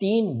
3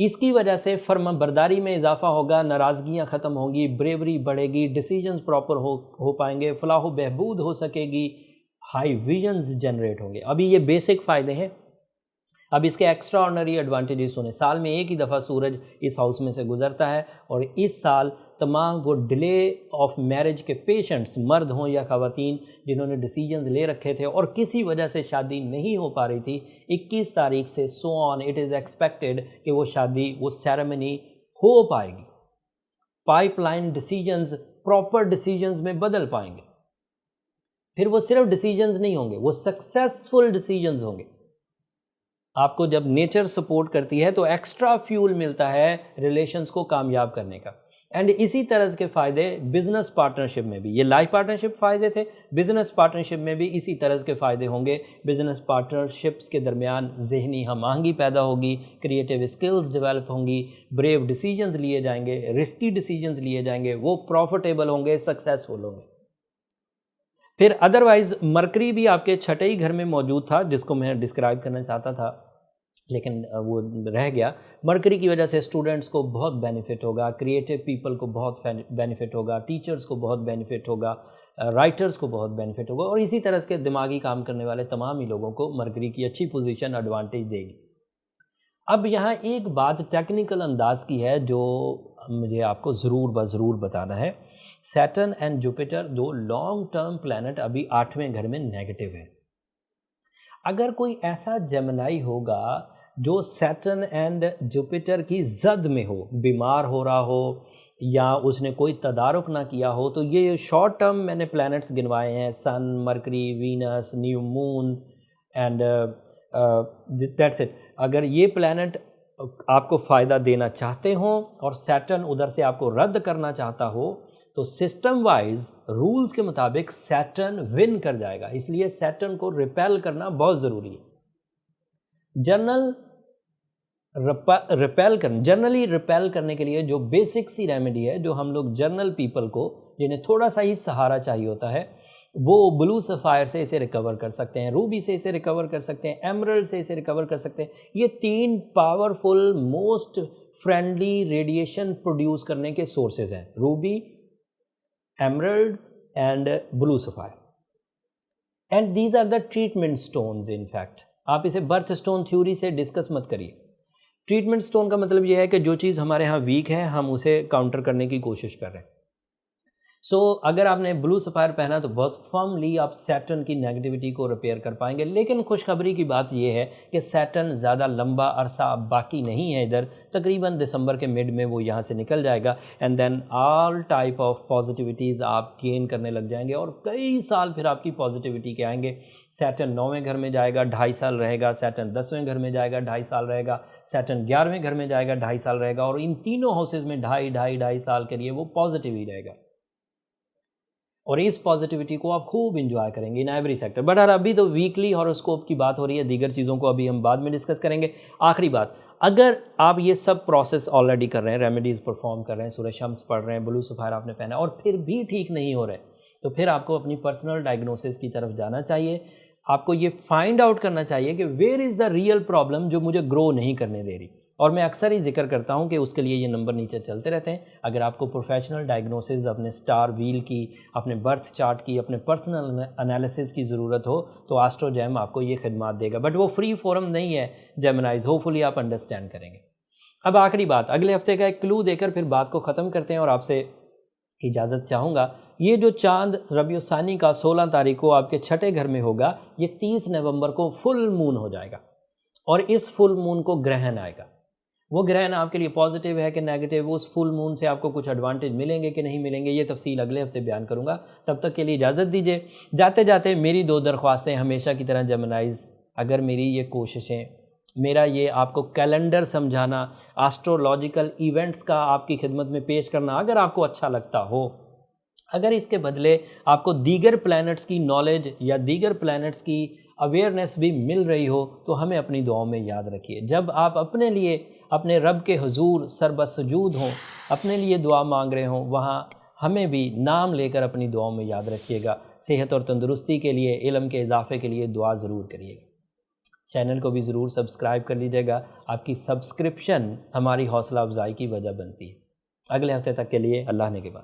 اس کی وجہ سے فرما برداری میں اضافہ ہوگا، ناراضگیاں ختم ہوں گی، بریوری بڑھے گی، ڈیسیجنز پراپر ہو پائیں گے، فلاح و بہبود ہو سکے گی، ہائی ویژنز جنریٹ ہوں گے۔ ابھی یہ بیسک فائدے ہیں، اب اس کے ایکسٹرا آرڈنری ایڈوانٹیجز سنیں۔ سال میں ایک ہی دفعہ سورج اس ہاؤس میں سے گزرتا ہے، اور اس سال تمام وہ ڈیلے آف میرج کے پیشنٹس، مرد ہوں یا خواتین، جنہوں نے ڈیسیجنز لے رکھے تھے اور کسی وجہ سے شادی نہیں ہو پا رہی تھی، 21 تاریخ سے سو آن اٹ از ایکسپیکٹڈ کہ وہ شادی، وہ سیریمنی ہو پائے گی۔ Pipe line decisions proper decisions میں بدل پائیں گے۔ پھر وہ صرف ڈیسیجنز نہیں ہوں گے، وہ سکسیسفل ڈیسیجنز ہوں گے۔ آپ کو جب نیچر سپورٹ کرتی ہے تو ایکسٹرا فیول ملتا ہے ریلیشنز کو کامیاب کرنے کا۔ اینڈ اسی طرح کے فائدے بزنس پارٹنرشپ میں بھی، یہ لائف پارٹنرشپ فائدے تھے، بزنس پارٹنرشپ میں بھی اسی طرح کے فائدے ہوں گے۔ بزنس پارٹنرشپس کے درمیان ذہنی ہم آہنگی پیدا ہوگی، کریٹیو اسکلز ڈیولپ ہوں گی، بریو ڈیسیجنز لیے جائیں گے، رسکی ڈیسیجنز لیے جائیں گے، وہ پروفٹیبل ہوں گے، سکسیسفل ہوں گے۔ پھر ادروائز مرکری بھی آپ کے چھٹے ہی گھر میں موجود تھا، جس کو میں ڈسکرائب کرنا چاہتا تھا لیکن وہ رہ گیا۔ مرکری کی وجہ سے اسٹوڈنٹس کو بہت بینیفٹ ہوگا، کریٹیو پیپل کو بہت بینیفٹ ہوگا، ٹیچرز کو بہت بینیفٹ ہوگا، رائٹرز کو بہت بینیفٹ ہوگا، اور اسی طرح کے دماغی کام کرنے والے تمام ہی لوگوں کو مرکری کی اچھی پوزیشن ایڈوانٹیج دے گی۔ اب یہاں ایک بات ٹیکنیکل انداز کی ہے جو مجھے آپ کو ضرور بتانا ہے۔ سیٹرن اینڈ جوپیٹر دو لانگ ٹرم پلینٹ ابھی 8ویں گھر میں نیگیٹو ہے۔ اگر کوئی ایسا جیمنائی ہوگا جو سیٹرن اینڈ جوپیٹر کی زد میں ہو، بیمار ہو رہا ہو یا اس نے کوئی تدارک نہ کیا ہو، تو یہ شارٹ ٹرم میں نے پلینٹس گنوائے ہیں، sun, Mercury, Venus, new moon and that's it. اگر یہ پلینٹ آپ کو فائدہ دینا چاہتے ہوں اور سیٹرن ادھر سے آپ کو رد کرنا چاہتا ہو، تو سسٹم وائز رولز کے مطابق سیٹرن ون کر جائے گا، اس لیے سیٹرن کو ریپیل کرنا بہت ضروری ہے۔ جنرلی ریپیل کرنے کے لیے جو بیسک سی ریمیڈی ہے، جو ہم لوگ جنرل پیپل کو جنہیں تھوڑا سا ہی سہارا چاہیے ہوتا ہے، وہ بلو سفائر سے اسے ریکور کر سکتے ہیں، روبی سے اسے ریکور کر سکتے ہیں، ایمرلڈ سے اسے ریکور کر سکتے ہیں۔ یہ 3 powerful most friendly radiation produce کرنے کے سورسز ہیں، ruby, emerald and blue sapphire, and these are the treatment stones. In fact آپ اسے برتھ سٹون تھیوری سے ڈسکس مت کریے۔ ٹریٹمنٹ سٹون کا مطلب یہ ہے کہ جو چیز ہمارے ہاں ویک ہے ہم اسے کاؤنٹر کرنے کی کوشش کر رہے ہیں۔ اگر آپ نے بلو سفائر پہنا تو بہت فرملی آپ سیٹرن کی نیگیٹیوٹی کو ریپیئر کر پائیں گے۔ لیکن خوشخبری کی بات یہ ہے کہ سیٹرن زیادہ لمبا عرصہ باقی نہیں ہے ادھر، تقریباً دسمبر کے مڈ میں وہ یہاں سے نکل جائے گا، and then all type of positivities آپ گین کرنے لگ جائیں گے، اور کئی سال پھر آپ کی پازیٹیوٹی کے آئیں گے۔ سیٹرن 9ویں گھر میں جائے گا، 2.5 سال رہے گا، سیٹرن 10ویں گھر میں جائے گا، 2.5 سال رہے گا، سیٹرن 11ویں گھر میں جائے گا، 2.5 سال رہے گا، اور ان تینوں ہاؤسز میں 2.5 سال کے لیے وہ پازیٹیو ہی رہے گا، اور اس پازیٹیوٹی کو آپ خوب انجوائے کریں گے ان ایوری سیکٹر۔ بٹ ابھی تو ویکلی ہاروسکوپ کی بات ہو رہی ہے، دیگر چیزوں کو ابھی ہم بعد میں ڈسکس کریں گے۔ آخری بات، اگر آپ یہ سب پروسیس آلریڈی کر رہے ہیں، ریمیڈیز پرفارم کر رہے ہیں، سورہ شمس پڑھ رہے ہیں، بلو سفائر آپ نے پہنا، اور پھر بھی ٹھیک نہیں ہو رہے، تو پھر آپ کو اپنی پرسنل ڈائگنوسس کی طرف جانا چاہیے۔ آپ کو یہ فائنڈ آؤٹ کرنا چاہیے کہ where is the real problem جو مجھے گرو نہیں کرنے دے رہی، اور میں اکثر ہی ذکر کرتا ہوں کہ اس کے لیے یہ نمبر نیچے چلتے رہتے ہیں۔ اگر آپ کو پروفیشنل ڈائگنوسز اپنے سٹار ویل کی، اپنے برتھ چارٹ کی، اپنے پرسنل انالیسز کی ضرورت ہو تو آسٹرو جیم آپ کو یہ خدمات دے گا، بٹ وہ فری فورم نہیں ہے جیمنائز، ہوپفلی آپ انڈرسٹینڈ کریں گے۔ اب آخری بات، اگلے ہفتے کا ایک کلو دے کر پھر بات کو ختم کرتے ہیں، اور آپ سے اجازت چاہوں گا۔ یہ جو چاند ربیع الثانی کا 16 تاریخ کو آپ کے چھٹے گھر میں ہوگا، یہ 30 نومبر کو فل مون ہو جائے گا، اور اس فل مون کو گرہن آئے گا۔ وہ گرہن آپ کے لیے پازیٹیو ہے کہ نیگیٹو، اس فل مون سے آپ کو کچھ ایڈوانٹیج ملیں گے کہ نہیں ملیں گے، یہ تفصیل اگلے ہفتے بیان کروں گا۔ تب تک کے لیے اجازت دیجیے۔ جاتے جاتے میری 2 درخواستیں ہمیشہ کی طرح جیمنائز، اگر میری یہ کوششیں، میرا یہ آپ کو کیلنڈر سمجھانا، آسٹرولوجیکل ایونٹس کا آپ کی خدمت میں پیش کرنا اگر آپ کو اچھا لگتا ہو، اگر اس کے بدلے آپ کو دیگر پلینٹس کی نالج یا دیگر پلینٹس کی اویئرنیس بھی مل رہی ہو، تو ہمیں اپنی دعاؤں میں یاد رکھیے۔ جب آپ اپنے لیے اپنے رب کے حضور سربسجود ہوں، اپنے لیے دعا مانگ رہے ہوں، وہاں ہمیں بھی نام لے کر اپنی دعاؤں میں یاد رکھیے گا۔ صحت اور تندرستی کے لیے، علم کے اضافے کے لیے دعا ضرور کریے گا۔ چینل کو بھی ضرور سبسکرائب کر لیجیے گا، آپ کی سبسکرپشن ہماری حوصلہ افزائی کی وجہ بنتی ہے۔ اگلے ہفتے تک کے لیے اللہ نے کے بعد۔